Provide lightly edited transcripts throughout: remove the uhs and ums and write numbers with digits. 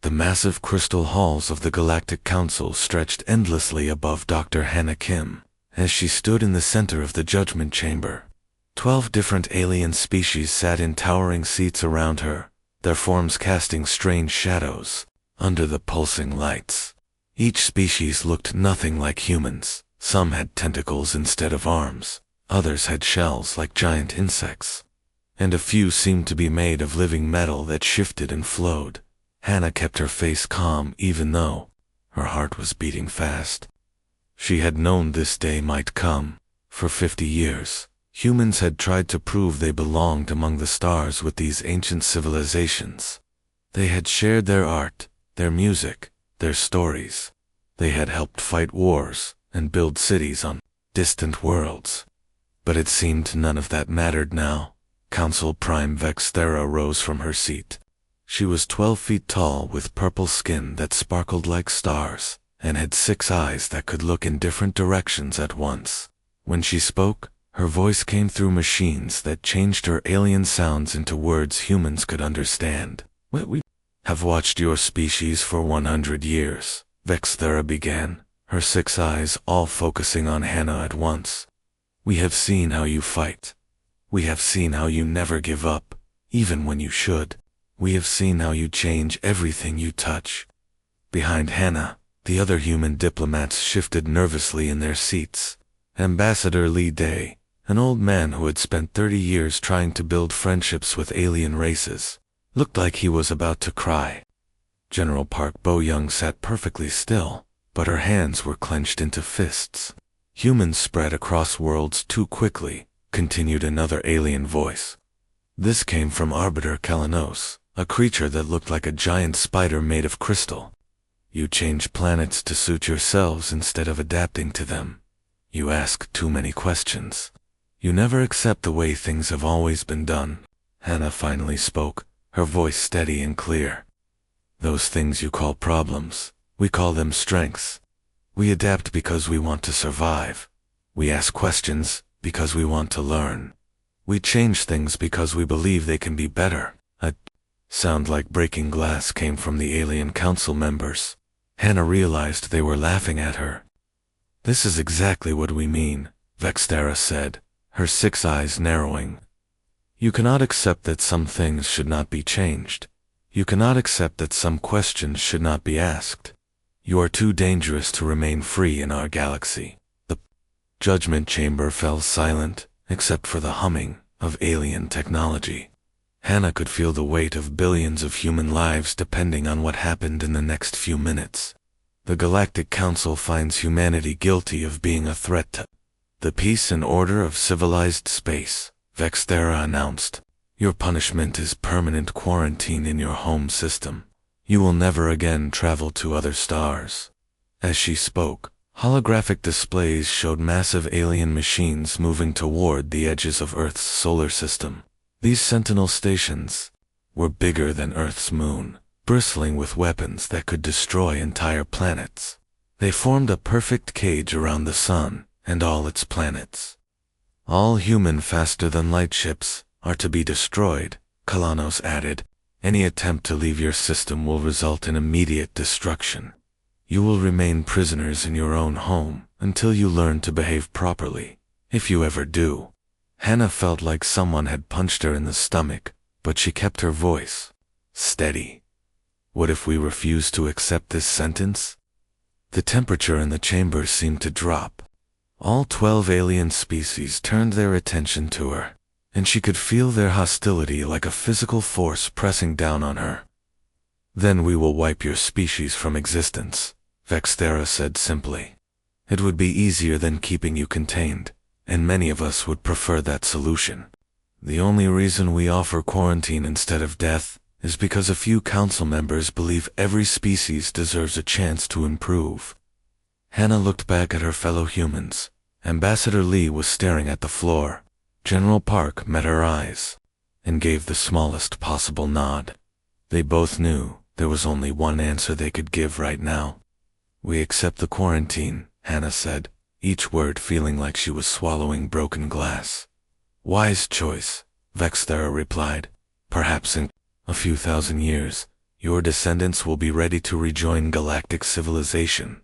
The massive crystal halls of the Galactic Council stretched endlessly above Dr. Hannah Kim, as she stood in the center of the Judgment Chamber. 12 different alien species sat in towering seats around her, their forms casting strange shadows under the pulsing lights. Each species looked nothing like humans. Some had tentacles instead of arms, others had shells like giant insects, and a few seemed to be made of living metal that shifted and flowed. Hannah kept her face calm even though her heart was beating fast. She had known this day might come. For 50 years, humans had tried to prove they belonged among the stars with these ancient civilizations. They had shared their art, their music, their stories. They had helped fight wars and build cities on distant worlds. But it seemed none of that mattered now. Council Prime Vexthera rose from her seat. She was 12 feet tall with purple skin that sparkled like stars, and had 6 eyes that could look in different directions at once. When she spoke, her voice came through machines that changed her alien sounds into words humans could understand. We have watched your species for 100 years, Vexthera began, her 6 eyes all focusing on Hannah at once. We have seen how you fight. We have seen how you never give up, even when you should. We have seen how you change everything you touch. Behind Hannah, the other human diplomats shifted nervously in their seats. Ambassador Lee Day, an old man who had spent 30 years trying to build friendships with alien races, looked like he was about to cry. General Park Bo-young sat perfectly still, but her hands were clenched into fists. Humans spread across worlds too quickly, continued another alien voice. This came from Arbiter Kalanos, a creature that looked like a giant spider made of crystal. You change planets to suit yourselves instead of adapting to them. You ask too many questions. You never accept the way things have always been done. Hannah finally spoke, her voice steady and clear. Those things you call problems, we call them strengths. We adapt because we want to survive. We ask questions because we want to learn. We change things because we believe they can be better. A sound like breaking glass came from the alien council members. Hannah realized they were laughing at her. This is exactly what we mean, Vexthera said, her 6 eyes narrowing. You cannot accept that some things should not be changed. You cannot accept that some questions should not be asked. You are too dangerous to remain free in our galaxy. The Judgment Chamber fell silent, except for the humming of alien technology. Hannah could feel the weight of billions of human lives depending on what happened in the next few minutes. The Galactic Council finds humanity guilty of being a threat to the peace and order of civilized space, Vexthera announced. Your punishment is permanent quarantine in your home system. You will never again travel to other stars. As she spoke, holographic displays showed massive alien machines moving toward the edges of Earth's solar system. These sentinel stations were bigger than Earth's moon, bristling with weapons that could destroy entire planets. They formed a perfect cage around the sun and all its planets. All human faster-than-light ships are to be destroyed, Kalanos added. Any attempt to leave your system will result in immediate destruction. You will remain prisoners in your own home until you learn to behave properly, if you ever do. Hannah felt like someone had punched her in the stomach, but she kept her voice steady. What if we refuse to accept this sentence? The temperature in the chamber seemed to drop. All 12 alien species turned their attention to her, and she could feel their hostility like a physical force pressing down on her. Then we will wipe your species from existence, Vexthera said simply. It would be easier than keeping you contained, and many of us would prefer that solution. The only reason we offer quarantine instead of death is because a few council members believe every species deserves a chance to improve. Hannah looked back at her fellow humans. Ambassador Lee was staring at the floor. General Park met her eyes and gave the smallest possible nod. They both knew there was only one answer they could give right now. We accept the quarantine, Hannah said, each word feeling like she was swallowing broken glass. Wise choice, Vexthera replied. Perhaps in a few thousand years, Your descendants will be ready to rejoin galactic civilization.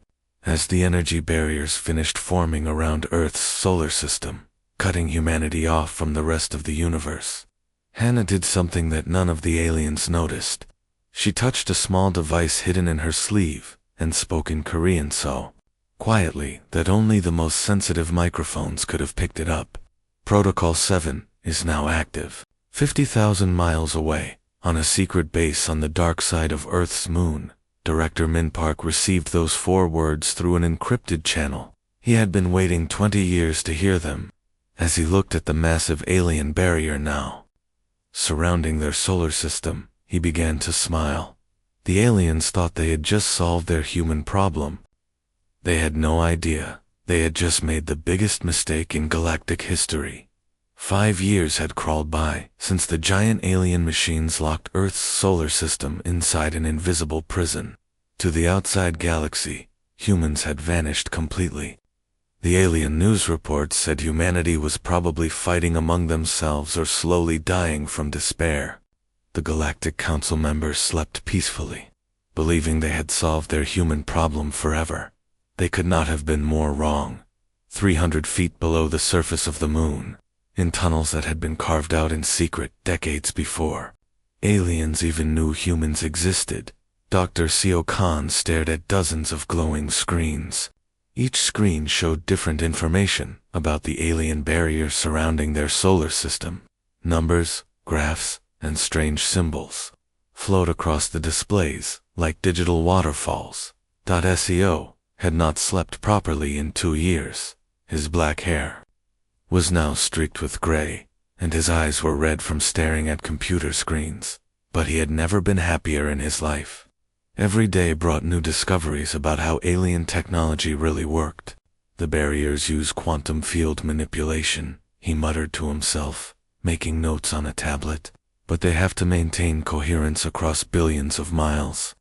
As the energy barriers finished forming around Earth's solar system, cutting humanity off from the rest of the universe, Hannah did something that none of the aliens noticed. She touched a small device hidden in her sleeve and spoke in Korean so quietly that only the most sensitive microphones could have picked it up. Protocol 7 is now active. 50,000 miles away, on a secret base on the dark side of Earth's moon, Director Min Park received those 4 words through an encrypted channel. He had been waiting 20 years to hear them. As he looked at the massive alien barrier now surrounding their solar system, he began to smile. The aliens thought they had just solved their human problem. They had no idea they had just made the biggest mistake in galactic history. 5 years had crawled by since the giant alien machines locked Earth's solar system inside an invisible prison. To the outside galaxy, humans had vanished completely. The alien news reports said humanity was probably fighting among themselves or slowly dying from despair. The Galactic Council members slept peacefully, believing they had solved their human problem forever. They could not have been more wrong. 300 feet below the surface of the moon, in tunnels that had been carved out in secret decades before, aliens even knew humans existed. Dr. Seo Khan stared at dozens of glowing screens. Each screen showed different information about the alien barrier surrounding their solar system. Numbers, graphs, and strange symbols flowed across the displays like digital waterfalls. SEO had not slept properly in 2 years. His black hair was now streaked with gray, and his eyes were red from staring at computer screens. But he had never been happier in his life. Every day brought new discoveries about how alien technology really worked. The barriers use quantum field manipulation, he muttered to himself, making notes on a tablet. But they have to maintain coherence across billions of miles.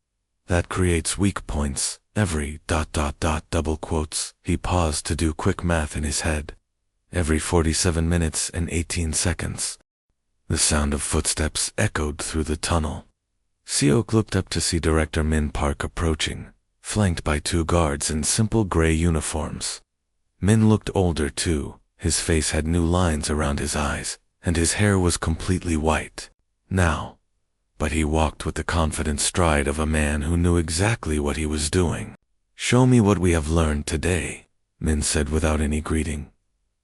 That creates weak points, every ... double quotes. He paused to do quick math in his head. Every 47 minutes and 18 seconds. The sound of footsteps echoed through the tunnel. Seok looked up to see Director Min Park approaching, flanked by 2 guards in simple gray uniforms. Min looked older too. His face had new lines around his eyes, and his hair was completely white now. But he walked with the confident stride of a man who knew exactly what he was doing. "Show me what we have learned today," Min said without any greeting.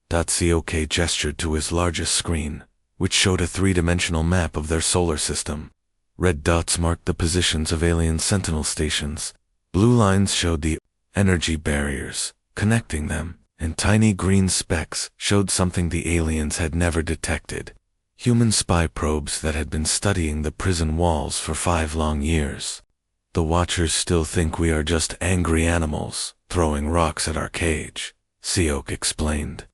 Seok gestured to his largest screen, which showed a 3-dimensional map of their solar system. Red dots marked the positions of alien sentinel stations. Blue lines showed the energy barriers connecting them, and tiny green specks showed something the aliens had never detected. Human spy probes that had been studying the prison walls for 5 long years. "The Watchers still think we are just angry animals, throwing rocks at our cage," Seok explained.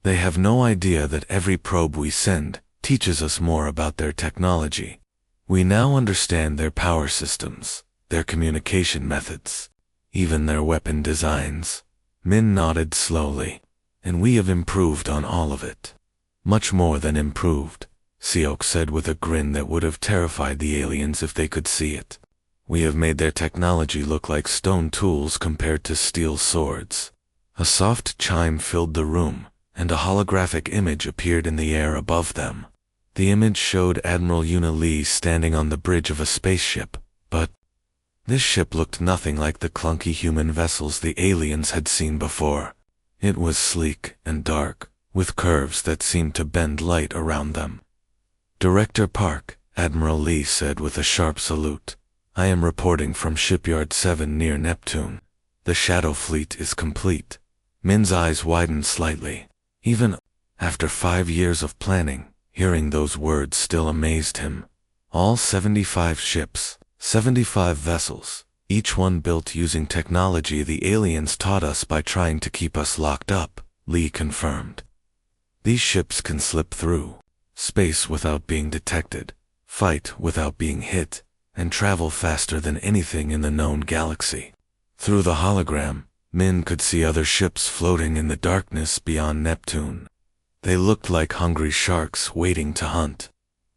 "They have no idea that every probe we send teaches us more about their technology. We now understand their power systems, their communication methods, even their weapon designs." Min nodded slowly. "And we have improved on all of it." "Much more than improved," Seok said with a grin that would have terrified the aliens if they could see it. "We have made their technology look like stone tools compared to steel swords." A soft chime filled the room, and a holographic image appeared in the air above them. The image showed Admiral Yuna Lee standing on the bridge of a spaceship, but this ship looked nothing like the clunky human vessels the aliens had seen before. It was sleek and dark, with curves that seemed to bend light around them. "Director Park," Admiral Lee said with a sharp salute, "I am reporting from Shipyard 7 near Neptune. The Shadow Fleet is complete." Min's eyes widened slightly. Even after 5 years of planning, hearing those words still amazed him. All 75 ships, 75 vessels, each one built using technology the aliens taught us by trying to keep us locked up, Lee confirmed. "These ships can slip through space without being detected, fight without being hit, and travel faster than anything in the known galaxy." Through the hologram, Min could see other ships floating in the darkness beyond Neptune. They looked like hungry sharks waiting to hunt.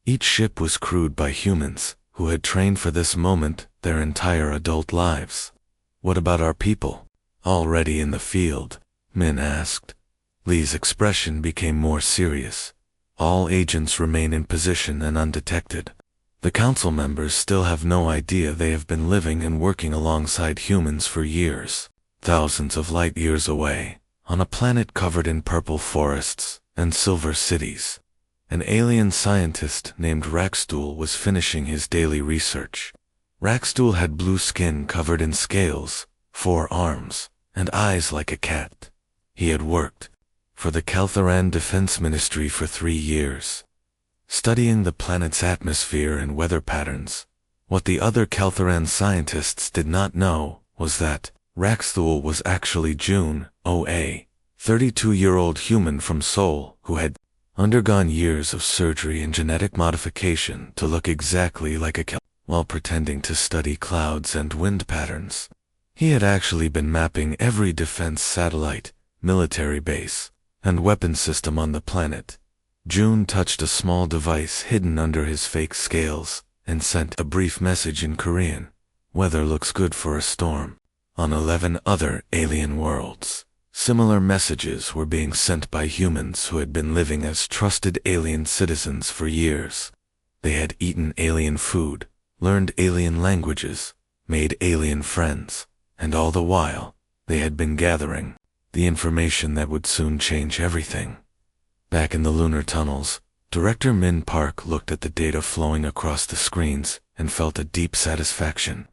Each ship was crewed by humans, who had trained for this moment their entire adult lives. "What about our people? Already in the field?" Min asked. Lee's expression became more serious. "All agents remain in position and undetected. The council members still have no idea they have been living and working alongside humans for years, thousands of light years away, on a planet covered in purple forests and silver cities. An alien scientist named Rackstool was finishing his daily research. Rackstool had blue skin covered in scales, 4 arms, and eyes like a cat. He had worked for the Caltharan Defense Ministry for 3 years, studying the planet's atmosphere and weather patterns. What the other Caltharan scientists did not know was that Rackstool was actually June, a 32-year-old human from Seoul who had undergone years of surgery and genetic modification to look exactly like a Cal, while pretending to study clouds and wind patterns. He had actually been mapping every defense satellite, military base, and weapon system on the planet. June touched a small device hidden under his fake scales and sent a brief message in Korean. "Weather looks good for a storm." On 11 other alien worlds, similar messages were being sent by humans who had been living as trusted alien citizens for years. They had eaten alien food, learned alien languages, made alien friends, and all the while, they had been gathering the information that would soon change everything. Back in the lunar tunnels, Director Min Park looked at the data flowing across the screens and felt a deep satisfaction.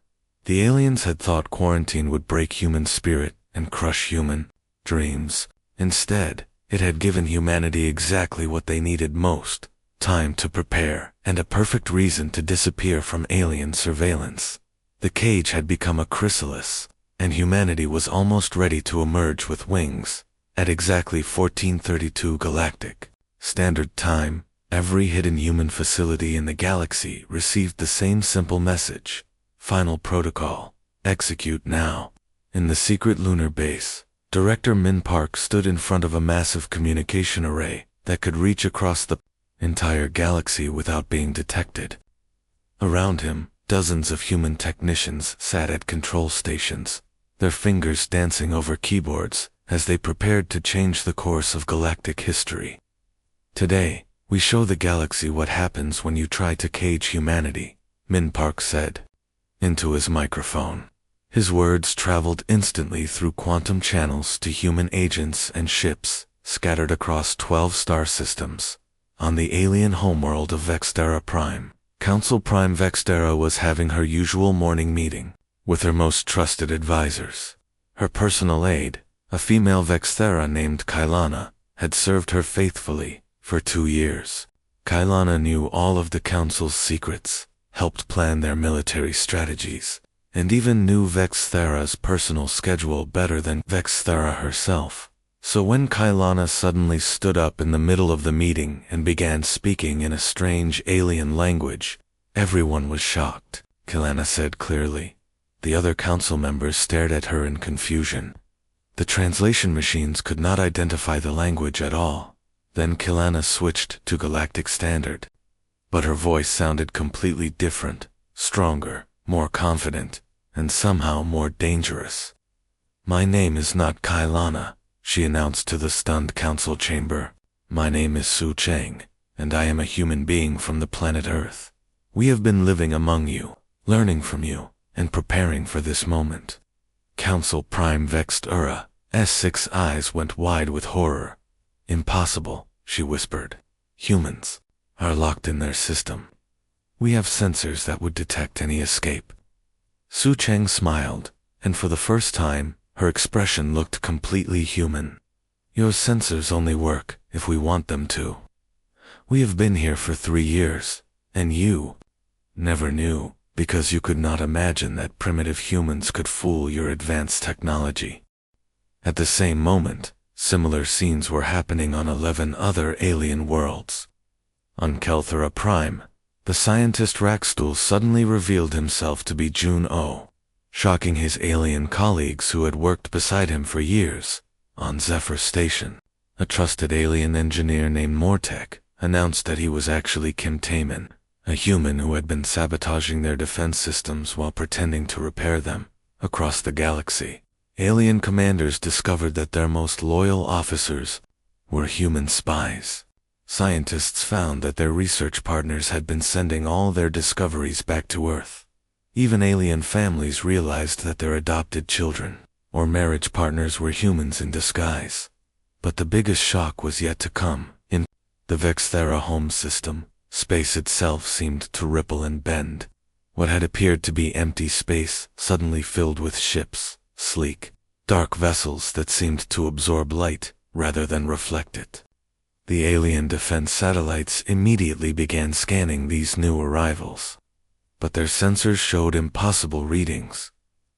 The aliens had thought quarantine would break human spirit and crush human dreams. Instead, it had given humanity exactly what they needed most: time to prepare and a perfect reason to disappear from alien surveillance. The cage had become a chrysalis, and humanity was almost ready to emerge with wings. At exactly 1432 Galactic Standard Time, every hidden human facility in the galaxy received the same simple message: Final Protocol, execute now. In the secret lunar base, Director Min Park stood in front of a massive communication array that could reach across the entire galaxy without being detected. Around him, dozens of human technicians sat at control stations, their fingers dancing over keyboards as they prepared to change the course of galactic history. "Today, we show the galaxy what happens when you try to cage humanity," Min Park said into his microphone. His words traveled instantly through quantum channels to human agents and ships scattered across 12 star systems. On the alien homeworld of Vextera Prime, Council Prime Vextera was having her usual morning meeting with her most trusted advisors. Her personal aide, a female Vextera named Kailana, had served her faithfully for 2 years. Kailana knew all of the Council's secrets, helped plan their military strategies, and even knew Vexthera's personal schedule better than Vexthera herself. So when Kailana suddenly stood up in the middle of the meeting and began speaking in a strange alien language, everyone was shocked, Kailana said clearly. The other council members stared at her in confusion. The translation machines could not identify the language at all. Then Kailana switched to Galactic Standard. But her voice sounded completely different, stronger, more confident, and somehow more dangerous. "My name is not Kailana," she announced to the stunned council chamber. "My name is Su Cheng, and I am a human being from the planet Earth. We have been living among you, learning from you, and preparing for this moment." Council Prime Vextera S6 eyes went wide with horror. "Impossible," she whispered. "Humans are locked in their system. We have sensors that would detect any escape." Su Cheng smiled, and for the first time, her expression looked completely human. "Your sensors only work if we want them to. We have been here for 3 years, and you never knew, because you could not imagine that primitive humans could fool your advanced technology." At the same moment, similar scenes were happening on 11 other alien worlds. On Kelthera Prime, the scientist Rackstool suddenly revealed himself to be June O, shocking his alien colleagues who had worked beside him for years. On Zephyr Station, a trusted alien engineer named Mortek announced that he was actually Kim Taman, a human who had been sabotaging their defense systems while pretending to repair them. Across the galaxy, alien commanders discovered that their most loyal officers were human spies. Scientists found that their research partners had been sending all their discoveries back to Earth. Even alien families realized that their adopted children or marriage partners were humans in disguise. But the biggest shock was yet to come. In the Vexthera home system, space itself seemed to ripple and bend. What had appeared to be empty space suddenly filled with ships, sleek, dark vessels that seemed to absorb light rather than reflect it. The alien defense satellites immediately began scanning these new arrivals. But their sensors showed impossible readings.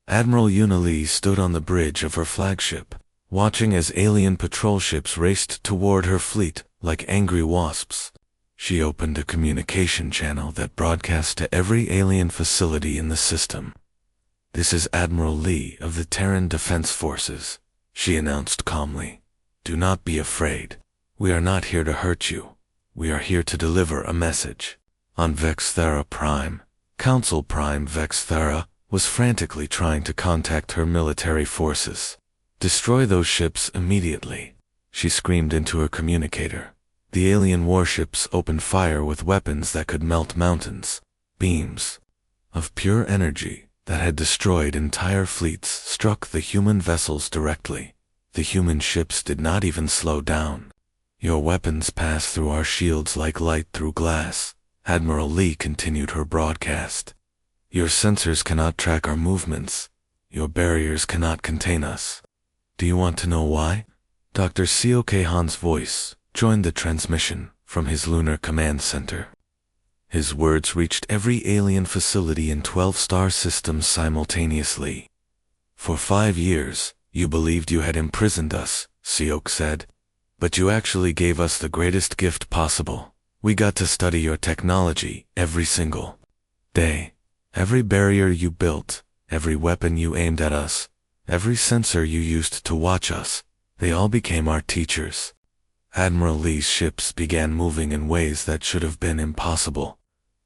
Admiral Unilee stood on the bridge of her flagship, watching as alien patrol ships raced toward her fleet like angry wasps. She opened a communication channel that broadcast to every alien facility in the system. "This is Admiral Lee of the Terran Defense Forces," she announced calmly. "Do not be afraid. We are not here to hurt you. We are here to deliver a message." On Vexthera Prime, Council Prime Vexthera was frantically trying to contact her military forces. "Destroy those ships immediately," she screamed into her communicator. The alien warships opened fire with weapons that could melt mountains. Beams of pure energy that had destroyed entire fleets struck the human vessels directly. The human ships did not even slow down. "Your weapons pass through our shields like light through glass," Admiral Lee continued her broadcast. "Your sensors cannot track our movements. Your barriers cannot contain us." "Do you want to know why?" Dr. Seok Han's voice joined the transmission from his lunar command center. His words reached every alien facility in 12 star systems simultaneously. "For 5 years, you believed you had imprisoned us," Seok said. "But you actually gave us the greatest gift possible. We got to study your technology every single day. Every barrier you built, every weapon you aimed at us, every sensor you used to watch us, they all became our teachers." Admiral Lee's ships began moving in ways that should have been impossible.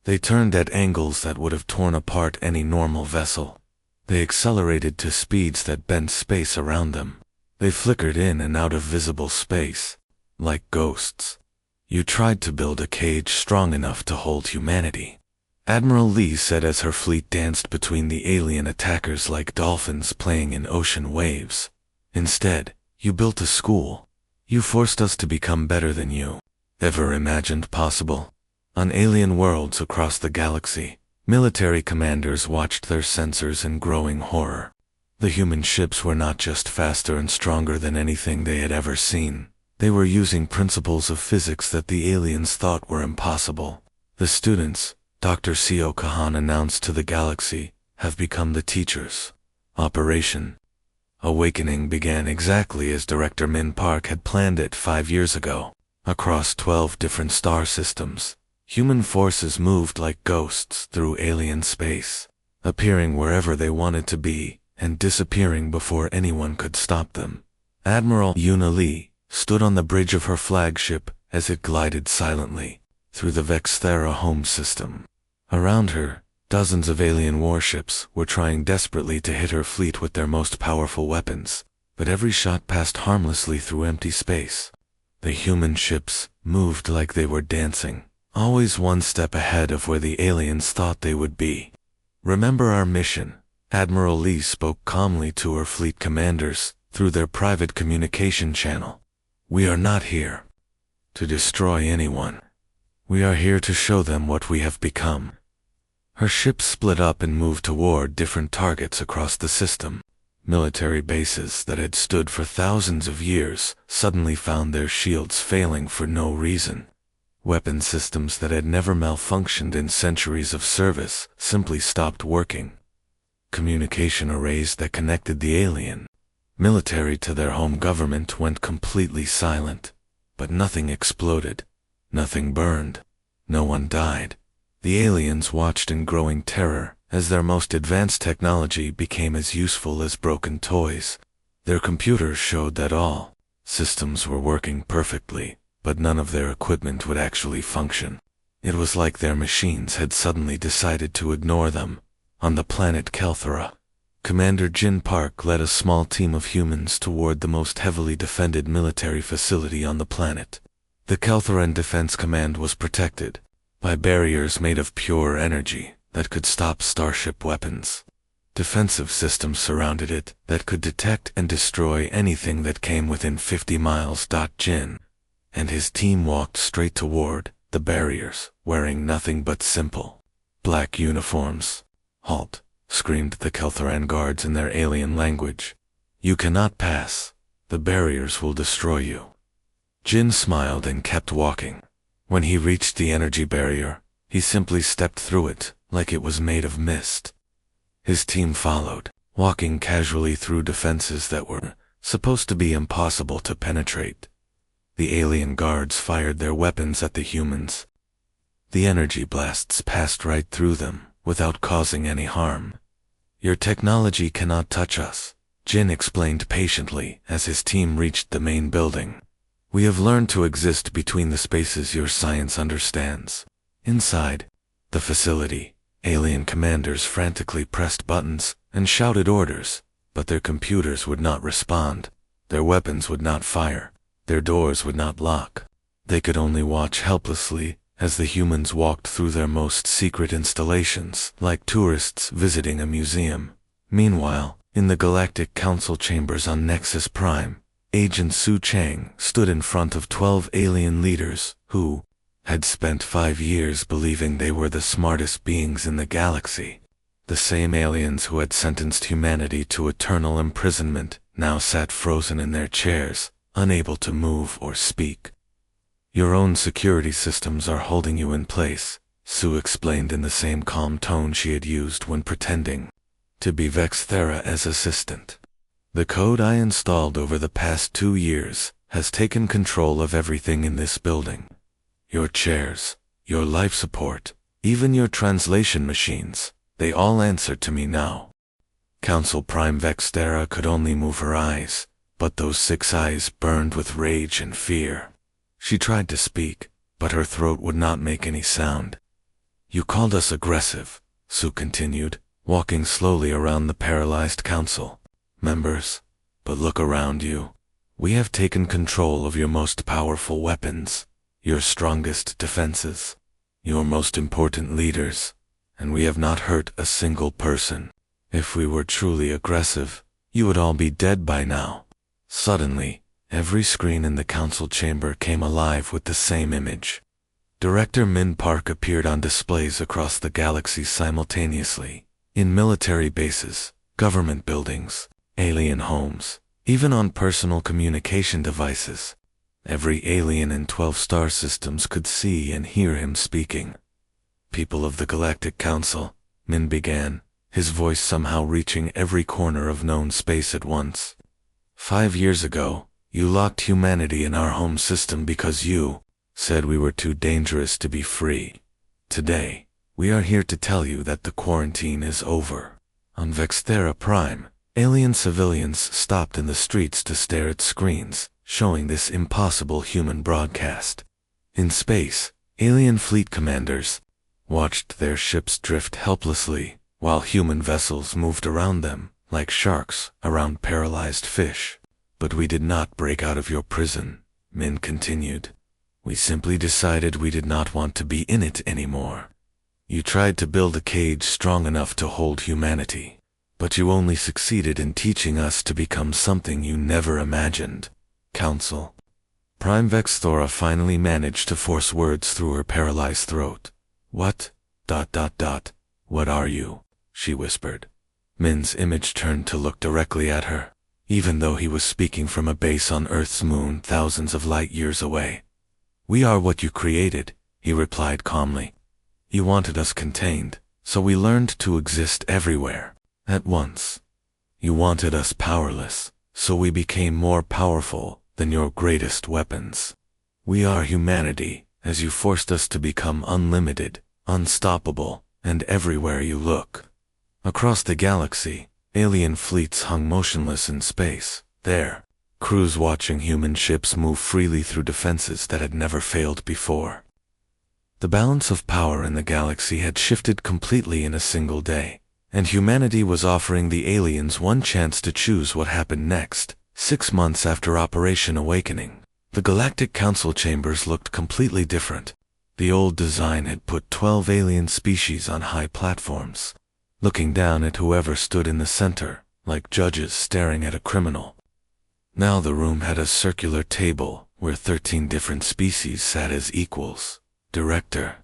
They turned at angles that would have torn apart any normal vessel. They accelerated to speeds that bent space around them. They flickered in and out of visible space, like ghosts. "You tried to build a cage strong enough to hold humanity," Admiral Lee said as her fleet danced between the alien attackers like dolphins playing in ocean waves. "Instead, you built a school. You forced us to become better than you ever imagined possible." On alien worlds across the galaxy, military commanders watched their sensors in growing horror. The human ships were not just faster and stronger than anything they had ever seen. They were using principles of physics that the aliens thought were impossible. "The students," Dr. Seok Han announced to the galaxy, "have become the teachers." Operation Awakening began exactly as Director Min Park had planned it 5 years ago. Across 12 different star systems, human forces moved like ghosts through alien space, appearing wherever they wanted to be and disappearing before anyone could stop them. Admiral Unilee stood on the bridge of her flagship as it glided silently through the Vexthera home system. Around her, dozens of alien warships were trying desperately to hit her fleet with their most powerful weapons, but every shot passed harmlessly through empty space. The human ships moved like they were dancing, always one step ahead of where the aliens thought they would be. "Remember our mission," Admiral Lee spoke calmly to her fleet commanders through their private communication channel. "We are not here to destroy anyone. We are here to show them what we have become." Her ships split up and moved toward different targets across the system. Military bases that had stood for thousands of years suddenly found their shields failing for no reason. Weapon systems that had never malfunctioned in centuries of service simply stopped working. Communication arrays that connected the alien military to their home government went completely silent. But nothing exploded. Nothing burned. No one died. The aliens watched in growing terror as their most advanced technology became as useful as broken toys. Their computers showed that all systems were working perfectly, but none of their equipment would actually function. It was like their machines had suddenly decided to ignore them. On the planet Kelthera, Commander Jin Park led a small team of humans toward the most heavily defended military facility on the planet. The Keltheran Defense Command was protected by barriers made of pure energy that could stop starship weapons. Defensive systems surrounded it that could detect and destroy anything that came within 50 miles. Jin and his team walked straight toward the barriers, wearing nothing but simple black uniforms. "Halt!" screamed the Keltheran guards in their alien language. "You cannot pass. The barriers will destroy you." Jin smiled and kept walking. When he reached the energy barrier, he simply stepped through it like it was made of mist. His team followed, walking casually through defenses that were supposed to be impossible to penetrate. The alien guards fired their weapons at the humans. The energy blasts passed right through them without causing any harm. "Your technology cannot touch us," Jin explained patiently as his team reached the main building. "We have learned to exist between the spaces your science understands." Inside the facility, alien commanders frantically pressed buttons and shouted orders, but their computers would not respond. Their weapons would not fire. Their doors would not lock. They could only watch helplessly as the humans walked through their most secret installations, like tourists visiting a museum. Meanwhile, in the Galactic Council chambers on Nexus Prime, Agent Su Chang stood in front of 12 alien leaders who had spent 5 years believing they were the smartest beings in the galaxy. The same aliens who had sentenced humanity to eternal imprisonment now sat frozen in their chairs, unable to move or speak. "Your own security systems are holding you in place," Sue explained in the same calm tone she had used when pretending to be Vexthera as assistant. "The code I installed over the past 2 years has taken control of everything in this building. Your chairs, your life support, even your translation machines, they all answer to me now." Council Prime Vexthera could only move her eyes, but those 6 eyes burned with rage and fear. She tried to speak, but her throat would not make any sound. "You called us aggressive," Sue continued, walking slowly around the paralyzed council members. "But look around you. We have taken control of your most powerful weapons, your strongest defenses, your most important leaders, and we have not hurt a single person. If we were truly aggressive, you would all be dead by now." Suddenly, every screen in the council chamber came alive with the same image. Director Min Park appeared on displays across the galaxy simultaneously, in military bases, government buildings, alien homes, even on personal communication devices. Every alien in 12 star systems could see and hear him speaking. "People of the Galactic Council," Min began, his voice somehow reaching every corner of known space at once. "5 years ago, you locked humanity in our home system because you said we were too dangerous to be free. Today, we are here to tell you that the quarantine is over." On Vexthera Prime, alien civilians stopped in the streets to stare at screens, showing this impossible human broadcast. In space, alien fleet commanders watched their ships drift helplessly, while human vessels moved around them, like sharks around paralyzed fish. "But we did not break out of your prison," Min continued. "We simply decided we did not want to be in it anymore. You tried to build a cage strong enough to hold humanity, but you only succeeded in teaching us to become something you never imagined." Council. Prime Vexthora finally managed to force words through her paralyzed throat. "What? What are you?" she whispered. Min's image turned to look directly at her, even though he was speaking from a base on Earth's moon thousands of light years away. "We are what you created," he replied calmly. "You wanted us contained, so we learned to exist everywhere, at once. You wanted us powerless, so we became more powerful than your greatest weapons. We are humanity, as you forced us to become unlimited, unstoppable, and everywhere you look." Across the galaxy, alien fleets hung motionless in space, their crews watching human ships move freely through defenses that had never failed before. The balance of power in the galaxy had shifted completely in a single day, and humanity was offering the aliens one chance to choose what happened next. 6 months after Operation Awakening, the Galactic Council chambers looked completely different. The old design had put 12 alien species on high platforms, looking down at whoever stood in the center, like judges staring at a criminal. Now the room had a circular table where 13 different species sat as equals. Director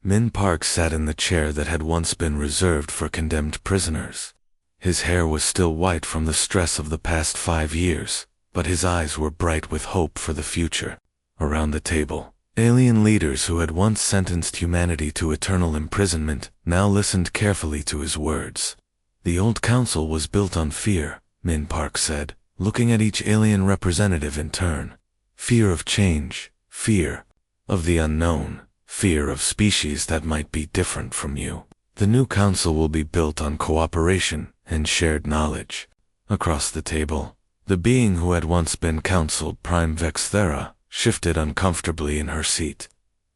Min Park sat in the chair that had once been reserved for condemned prisoners. His hair was still white from the stress of the past 5 years, but his eyes were bright with hope for the future. Around the table, alien leaders who had once sentenced humanity to eternal imprisonment now listened carefully to his words. The old council was built on fear, Min Park said, looking at each alien representative in turn. Fear of change, fear of the unknown, fear of species that might be different from you. The new council will be built on cooperation and shared knowledge. Across the table, the being who had once been Council Prime Vexthera shifted uncomfortably in her seat.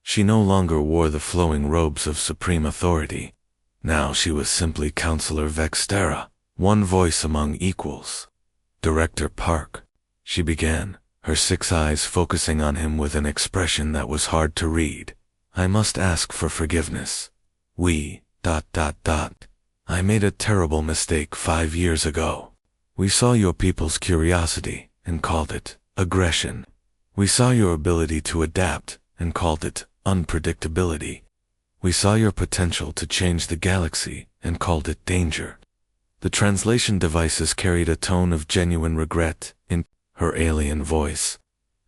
She no longer wore the flowing robes of supreme authority. Now she was simply Counselor Vexthera, one voice among equals. Director Park, she began, her 6 eyes focusing on him with an expression that was hard to read. I must ask for forgiveness. I made a terrible mistake 5 years ago. We saw your people's curiosity and called it aggression. We saw your ability to adapt and called it unpredictability. We saw your potential to change the galaxy and called it danger. The translation devices carried a tone of genuine regret in her alien voice.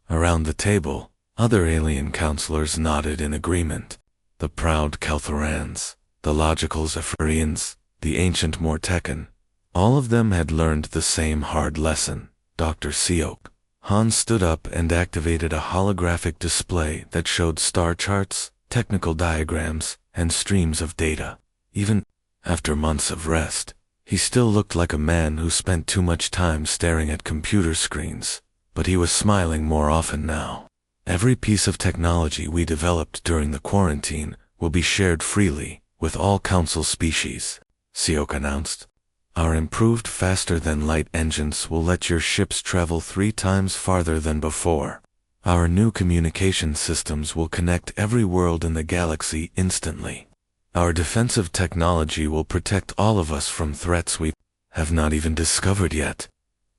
Around the table, other alien counselors nodded in agreement. The proud Kelthorans, the logical Zephyrians, the ancient Mortecan. All of them had learned the same hard lesson. Dr. Seok. Han stood up and activated a holographic display that showed star charts, technical diagrams, and streams of data. Even after months of rest, he still looked like a man who spent too much time staring at computer screens, but he was smiling more often now. Every piece of technology we developed during the quarantine will be shared freely with all council species, Seok announced. Our improved faster-than-light engines will let your ships travel 3 times farther than before. Our new communication systems will connect every world in the galaxy instantly. Our defensive technology will protect all of us from threats we have not even discovered yet.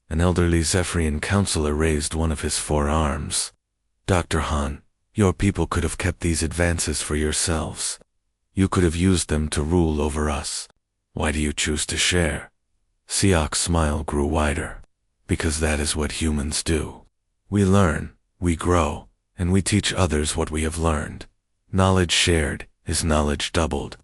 An elderly Zephyrian counselor raised one of his 4 arms. Dr. Han, your people could have kept these advances for yourselves. You could have used them to rule over us. Why do you choose to share? Seok's smile grew wider. Because that is what humans do. We learn, we grow, and we teach others what we have learned. Knowledge shared is knowledge doubled.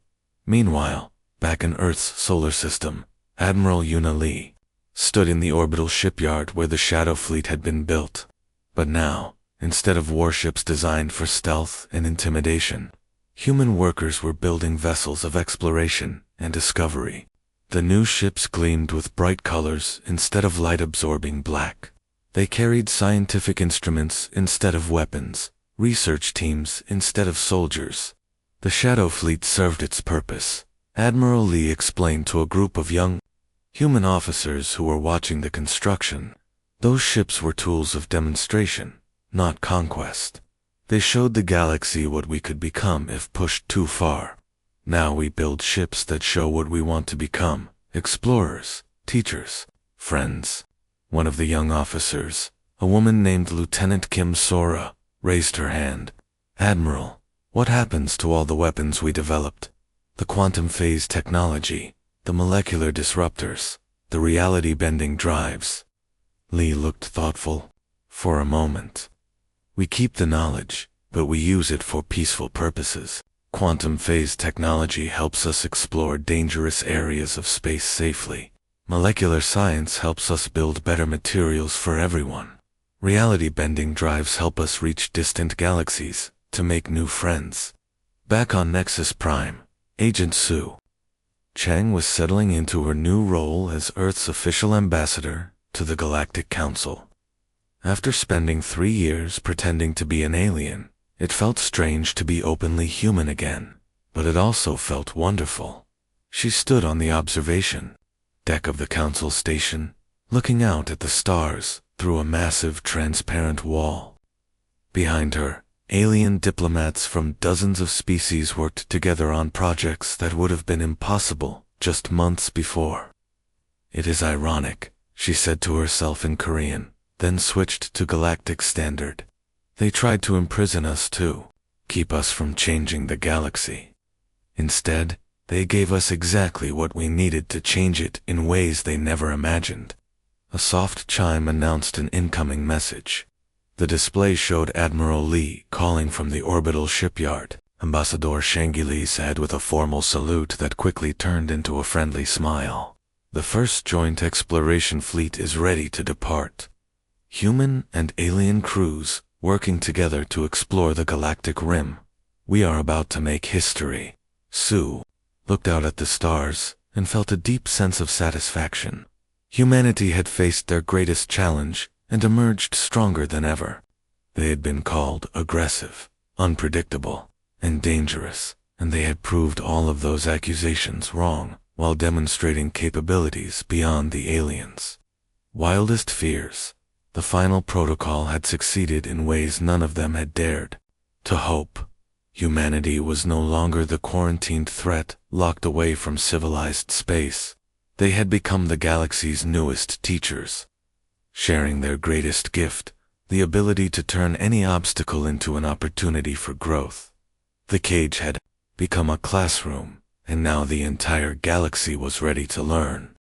Meanwhile, back in Earth's solar system, Admiral Yuna Lee stood in the orbital shipyard where the Shadow Fleet had been built. But now, instead of warships designed for stealth and intimidation, human workers were building vessels of exploration and discovery. The new ships gleamed with bright colors instead of light-absorbing black. They carried scientific instruments instead of weapons, research teams instead of soldiers. The Shadow Fleet served its purpose, Admiral Lee explained to a group of young human officers who were watching the construction. Those ships were tools of demonstration, not conquest. They showed the galaxy what we could become if pushed too far. Now we build ships that show what we want to become: explorers, teachers, friends. One of the young officers, a woman named Lieutenant Kim Sora, raised her hand. Admiral, what happens to all the weapons we developed? The quantum phase technology, the molecular disruptors, the reality-bending drives. Lee looked thoughtful. For a moment. We keep the knowledge, but we use it for peaceful purposes. Quantum phase technology helps us explore dangerous areas of space safely. Molecular science helps us build better materials for everyone. Reality-bending drives help us reach distant galaxies to make new friends. Back on Nexus Prime, Agent Sue Chang was settling into her new role as Earth's official ambassador to the Galactic Council. After spending 3 years pretending to be an alien, It felt strange to be openly human again, but it also felt wonderful. She stood on the observation deck of the council station, looking out at the stars through a massive transparent wall. Behind her, alien diplomats from dozens of species worked together on projects that would have been impossible just months before. It is ironic, she said to herself in Korean, then switched to Galactic Standard. They tried to imprison us too, keep us from changing the galaxy. Instead, they gave us exactly what we needed to change it in ways they never imagined. A soft chime announced an incoming message. The display showed Admiral Lee calling from the orbital shipyard. Ambassador Shangili said with a formal salute that quickly turned into a friendly smile. The first joint exploration fleet is ready to depart. Human and alien crews working together to explore the galactic rim. We are about to make history. Sue looked out at the stars and felt a deep sense of satisfaction. Humanity had faced their greatest challenge and emerged stronger than ever. They had been called aggressive, unpredictable, and dangerous, and they had proved all of those accusations wrong while demonstrating capabilities beyond the aliens' wildest fears. The final protocol had succeeded in ways none of them had dared to hope. Humanity was no longer the quarantined threat locked away from civilized space. They had become the galaxy's newest teachers, sharing their greatest gift, the ability to turn any obstacle into an opportunity for growth. The cage had become a classroom, and now the entire galaxy was ready to learn.